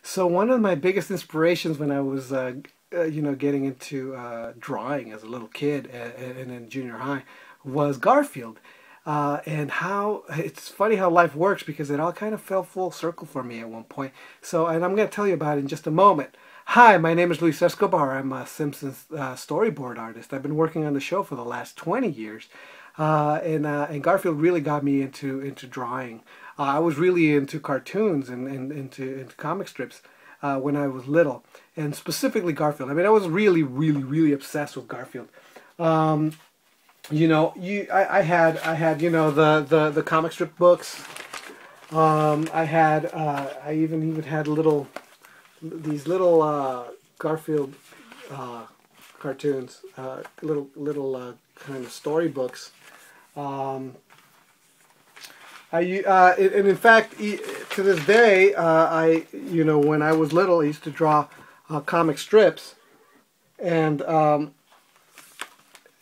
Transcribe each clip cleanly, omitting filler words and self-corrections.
So one of my biggest inspirations when I was, getting into drawing as a little kid and in junior high was Garfield. And how it's funny how life works because it all kind of fell full circle for me at one point. So, and I'm going to tell you about it in just a moment. Hi, my name is Luis Escobar. I'm a Simpsons storyboard artist. I've been working on the show for the last 20 years. And Garfield really got me into drawing. I was really into cartoons and into comic strips when I was little, and specifically Garfield. I mean, I was really obsessed with Garfield. Um, I had the comic strip books. I even had these little Garfield cartoons, little kind of storybooks. Um, and in fact, to this day, when I was little, I used to draw comic strips, and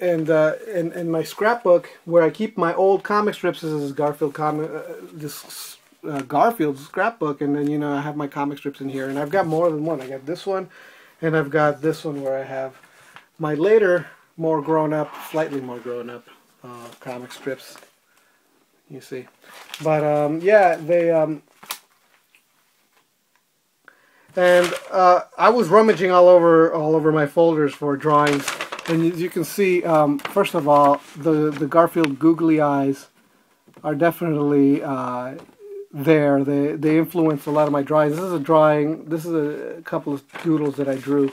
in my scrapbook where I keep my old comic strips, this is Garfield scrapbook, and then I have my comic strips in here, and I've got more than one. I got this one, and I've got this one where I have my later, slightly more grown up comic strips. You see, but yeah, I was rummaging all over my folders for drawings, and as you can see, first of all, the Garfield googly eyes are definitely there. They influence a lot of my drawings. This is a drawing. This is a couple of doodles that I drew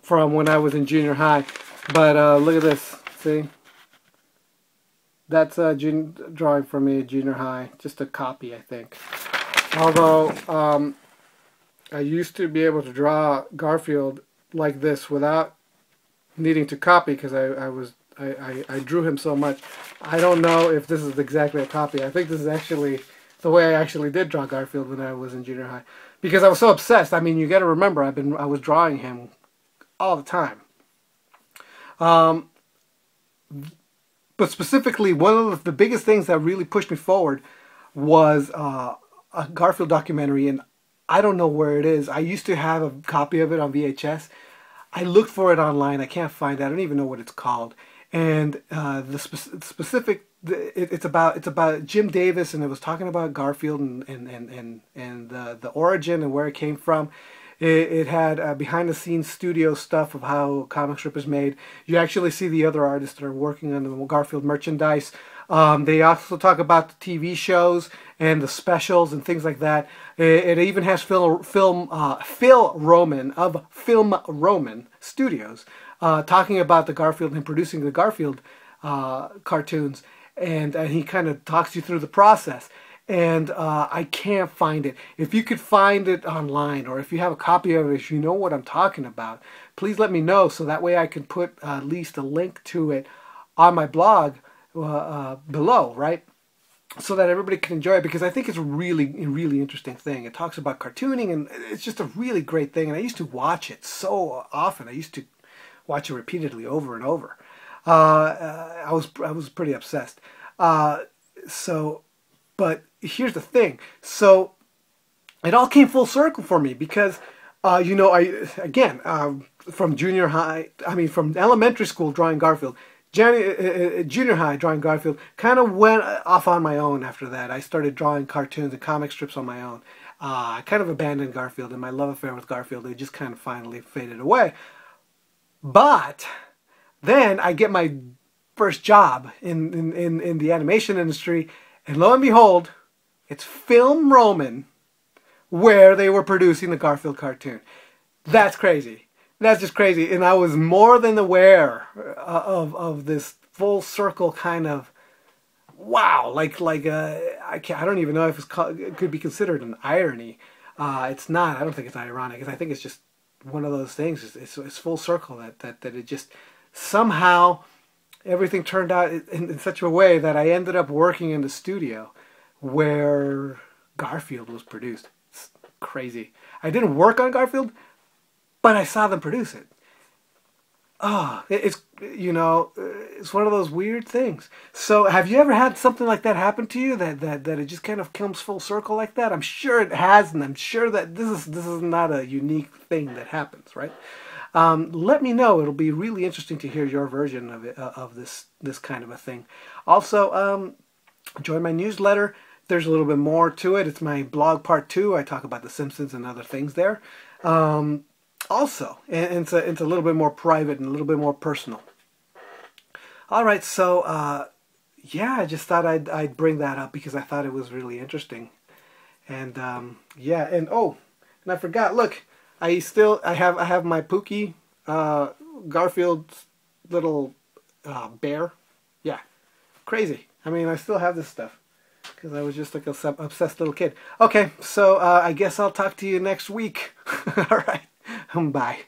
from when I was in junior high. But look at this. See. That's a drawing from me at junior high. Just a copy, I think. Although I used to be able to draw Garfield like this without needing to copy because I drew him so much. I don't know if this is exactly a copy. I think this is actually the way I actually did draw Garfield when I was in junior high, because I was so obsessed. I mean, you got to remember, I was drawing him all the time. But specifically, one of the biggest things that really pushed me forward was a Garfield documentary, and I don't know where it is. I used to have a copy of it on VHS. I looked for it online. I can't find it. I don't even know what it's called. And it's about Jim Davis, and it was talking about Garfield and the origin and where it came from. It had behind the scenes studio stuff of how comic strip is made. You actually see the other artists that are working on the Garfield merchandise. They also talk about the TV shows and the specials and things like that. It even has Phil Roman of Film Roman Studios talking about the Garfield and producing the Garfield cartoons, and he kind of talks you through the process. And I can't find it. If you could find it online, or if you have a copy of it, if you know what I'm talking about, please let me know, so that way I can put at least a link to it on my blog below, right? So that everybody can enjoy it, because I think it's a really interesting thing. It talks about cartooning, and it's just a really great thing. And I used to watch it so often. I used to watch it repeatedly over and over. I was pretty obsessed. But here's the thing. So it all came full circle for me because, from junior high, from elementary school drawing Garfield, junior high drawing Garfield, kind of went off on my own after that. I started drawing cartoons and comic strips on my own. I kind of abandoned Garfield, and my love affair with Garfield, it just kind of finally faded away. But then I get my first job in the animation industry, and lo and behold, it's Film Roman, where they were producing the Garfield cartoon. That's crazy. That's just crazy. And I was more than aware of this full circle kind of wow. I don't even know if it could be considered an irony. It's not. I don't think it's ironic. I think it's just one of those things. It's full circle that it just somehow everything turned out in such a way that I ended up working in the studio where Garfield was produced. It's crazy. I didn't work on Garfield, but I saw them produce it. it's it's one of those weird things. So have you ever had something like that happen to you, that it just kind of comes full circle like that? I'm sure it has, and I'm sure that this is not a unique thing that happens, right? Let me know. It'll be really interesting to hear your version of it, of this kind of a thing. Also, join my newsletter. There's a little bit more to it. It's my blog part 2. I talk about The Simpsons and other things there. Also, and it's a little bit more private and a little bit more personal. All right, so yeah, I just thought I'd bring that up because I thought it was really interesting. And yeah, and oh, and I forgot. Look, I have my Pookie Garfield's little bear. Yeah, crazy. I mean, I still have this stuff because I was just like a obsessed little kid. Okay, so I guess I'll talk to you next week. All right, bye.